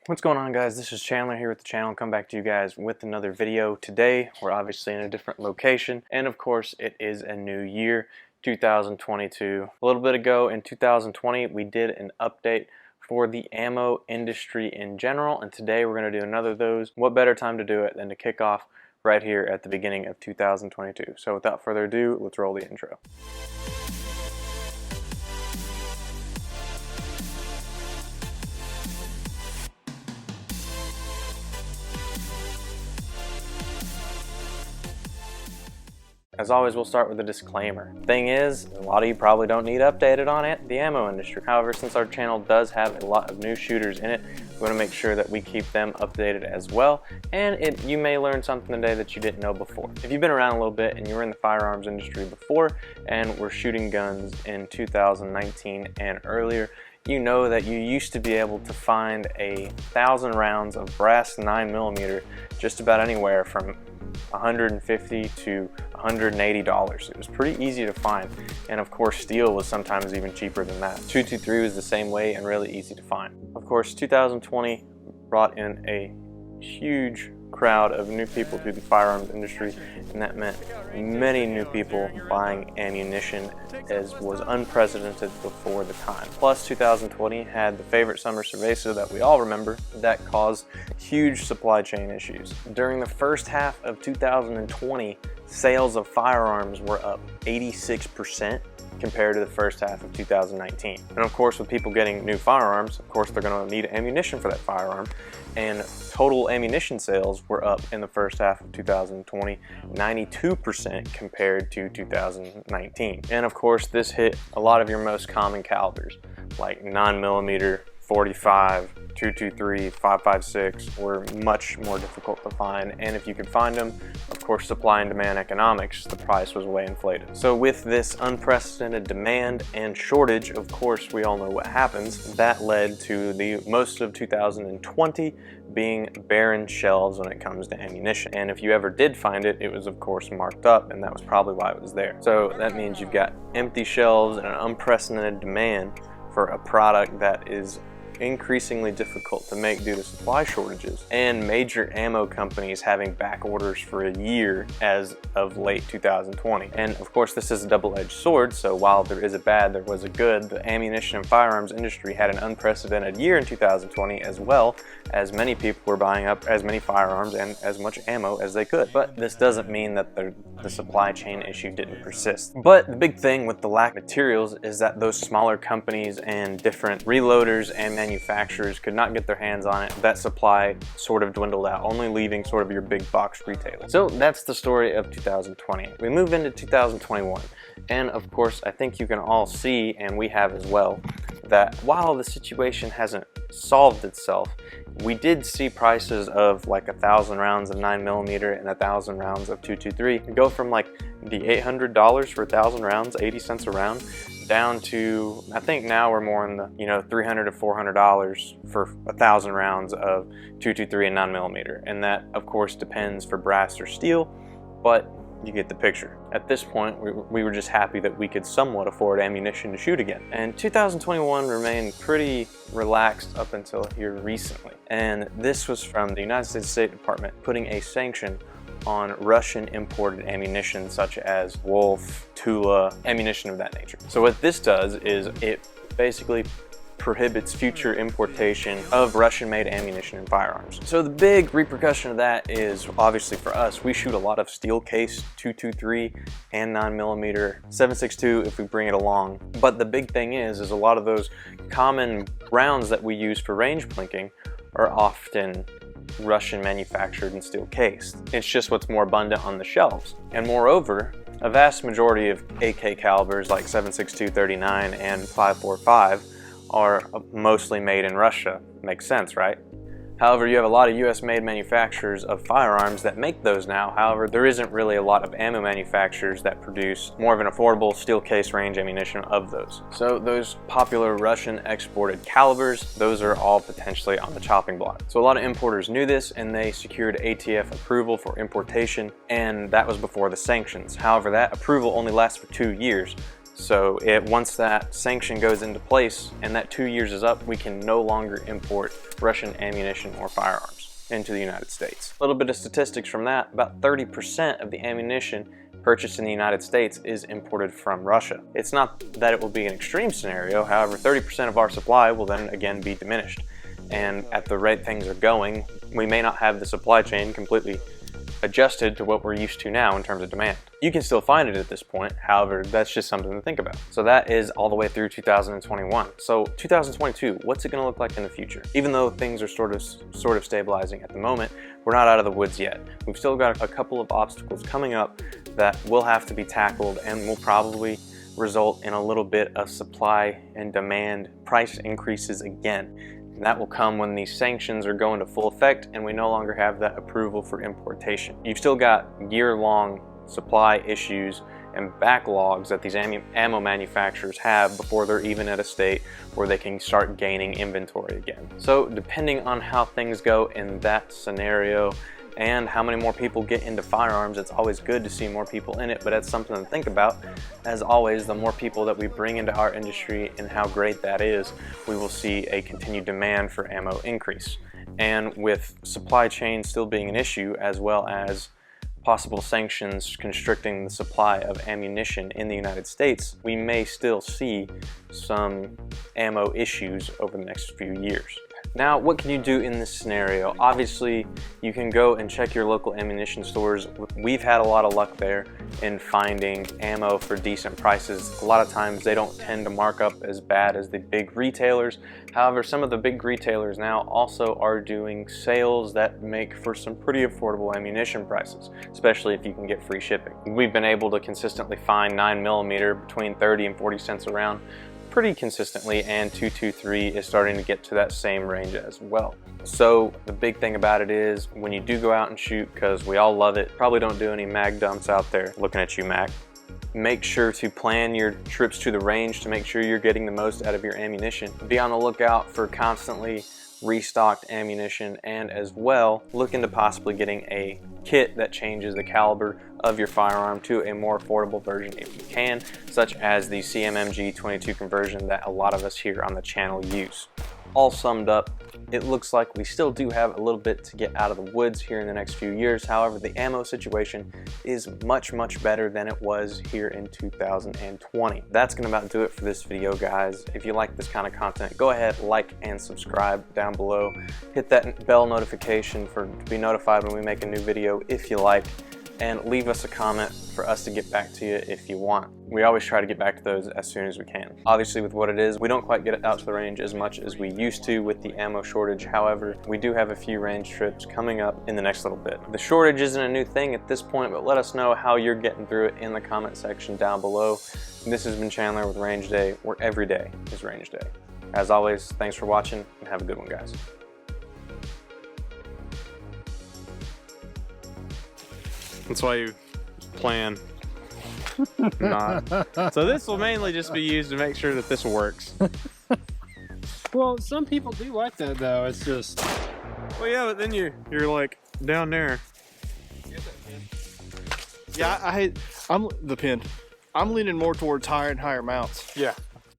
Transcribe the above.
What's going on, guys? This is Chandler here with the channel. Come back to you guys with another video. Today we're obviously in a different location, and of course it is a new year, 2022. A little bit ago in 2020 we did an update for the ammo industry in general, and today we're going to do another of those. What better time to do it than to kick off right here at the beginning of 2022. So without further ado, let's roll the intro. As always, we'll start with a disclaimer. Thing is, a lot of you probably don't need updated on it, the ammo industry. However, since our channel does have a lot of new shooters in it, we want to make sure that we keep them updated as well, and you may learn something today that you didn't know before. If you've been around a little bit and you were in the firearms industry before and were shooting guns in 2019 and earlier, you know that you used to be able to find 1,000 rounds of brass 9mm just about anywhere from $150 to $180. It was pretty easy to find, and of course steel was sometimes even cheaper than that. 223 was the same way and really easy to find. Of course, 2020 brought in a huge crowd of new people to the firearms industry, and that meant many new people buying ammunition as was unprecedented before the time. Plus, 2020 had the favorite summer cerveza that we all remember that caused huge supply chain issues. During the first half of 2020, sales of firearms were up 86% compared to the first half of 2019. And of course, with people getting new firearms, of course they're going to need ammunition for that firearm, and total ammunition sales were up in the first half of 2020 92% compared to 2019. And of course, this hit a lot of your most common calibers like 9mm, 45, 223, 5.56 were much more difficult to find, and if you could find them, of course, supply and demand economics, the price was way inflated. So with this unprecedented demand and shortage, of course, we all know what happens. That led to the most of 2020 being barren shelves when it comes to ammunition. And if you ever did find it, it was of course marked up, and that was probably why it was there. So that means you've got empty shelves and an unprecedented demand for a product that is increasingly difficult to make due to supply shortages, and major ammo companies having back orders for a year as of late 2020. And of course, this is a double-edged sword, so while there is a bad, there was a good. The ammunition and firearms industry had an unprecedented year in 2020, as well as many people were buying up as many firearms and as much ammo as they could. But this doesn't mean that the supply chain issue didn't persist. But the big thing with the lack of materials is that those smaller companies and different reloaders and manufacturers could not get their hands on it. That supply sort of dwindled out, only leaving sort of your big box retailers. So that's the story of 2020. We move into 2021, and of course I think you can all see, and we have as well, that while the situation hasn't solved itself, we did see prices of like 1,000 rounds of 9mm and 1,000 rounds of 223 go from like the $800 for 1,000 rounds, 80 cents a round, down to, I think now we're more in the $300 to $400 for 1,000 rounds of 223 and 9mm, and that of course depends for brass or steel, but you get the picture. At this point, we were just happy that we could somewhat afford ammunition to shoot again. And 2021 remained pretty relaxed up until here recently, and this was from the United States State Department putting a sanction on Russian imported ammunition such as Wolf, Tula, ammunition of that nature. So what this does is it basically prohibits future importation of Russian-made ammunition and firearms. So the big repercussion of that is, obviously for us, we shoot a lot of steel case 223 and 9mm 7.62 if we bring it along. But the big thing is a lot of those common rounds that we use for range plinking are often Russian manufactured and steel cased. It's just what's more abundant on the shelves. And moreover, a vast majority of AK calibers like 7.62, 39 and 5.45 are mostly made in Russia. Makes sense, right? However, you have a lot of US-made manufacturers of firearms that make those now. However, there isn't really a lot of ammo manufacturers that produce more of an affordable steel case range ammunition of those. So those popular Russian exported calibers, those are all potentially on the chopping block. So a lot of importers knew this, and they secured ATF approval for importation, and that was before the sanctions. However, that approval only lasts for 2 years. So once that sanction goes into place and that 2 years is up, we can no longer import Russian ammunition or firearms into the United States. A little bit of statistics from that, about 30% of the ammunition purchased in the United States is imported from Russia. It's not that it will be an extreme scenario, however, 30% of our supply will then again be diminished. And at the rate things are going, we may not have the supply chain completely adjusted to what we're used to now in terms of demand. You can still find it at this point, however, that's just something to think about. So that is all the way through 2021. So 2022, what's it gonna look like in the future? Even though things are sort of stabilizing at the moment, we're not out of the woods yet. We've still got a couple of obstacles coming up that will have to be tackled and will probably result in a little bit of supply and demand price increases again. And that will come when these sanctions are going to full effect and we no longer have that approval for importation. You've still got year-long supply issues and backlogs that these ammo manufacturers have before they're even at a state where they can start gaining inventory again. So depending on how things go in that scenario and how many more people get into firearms, it's always good to see more people in it, but that's something to think about. As always, the more people that we bring into our industry and how great that is, we will see a continued demand for ammo increase. And with supply chain still being an issue, as well as possible sanctions constricting the supply of ammunition in the United States, we may still see some ammo issues over the next few years. Now, what can you do in this scenario? Obviously, you can go and check your local ammunition stores. We've had a lot of luck there in finding ammo for decent prices. A lot of times they don't tend to mark up as bad as the big retailers. However, some of the big retailers now also are doing sales that make for some pretty affordable ammunition prices, especially if you can get free shipping. We've been able to consistently find 9mm between 30 and 40 cents a round pretty consistently, and 223 is starting to get to that same range as well. So the big thing about it is when you do go out and shoot, because we all love it, probably don't do any mag dumps out there. Looking at you, Mac. Make sure to plan your trips to the range to make sure you're getting the most out of your ammunition. Be on the lookout for constantly restocked ammunition, and as well look into possibly getting a kit that changes the caliber of your firearm to a more affordable version if you can, such as the CMMG 22 conversion that a lot of us here on the channel use. All summed up, it looks like we still do have a little bit to get out of the woods here in the next few years. However, the ammo situation is much better than it was here in 2020. That's gonna about do it for this video, guys. If you like this kind of content, go ahead, like and subscribe down below. Hit that bell notification to be notified when we make a new video if you like, and leave us a comment for us to get back to you if you want. We always try to get back to those as soon as we can. Obviously, with what it is, we don't quite get out to the range as much as we used to with the ammo shortage. However, we do have a few range trips coming up in the next little bit. The shortage isn't a new thing at this point, but let us know how you're getting through it in the comment section down below. This has been Chandler with Range Day, where every day is Range Day. As always, thanks for watching and have a good one, guys. That's why you plan not. So this will mainly just be used to make sure that this works. Well, some people do like that though. It's just. Well, yeah, but then you're like down there. Yeah, I'm the pin. I'm leaning more towards higher and higher mounts. Yeah.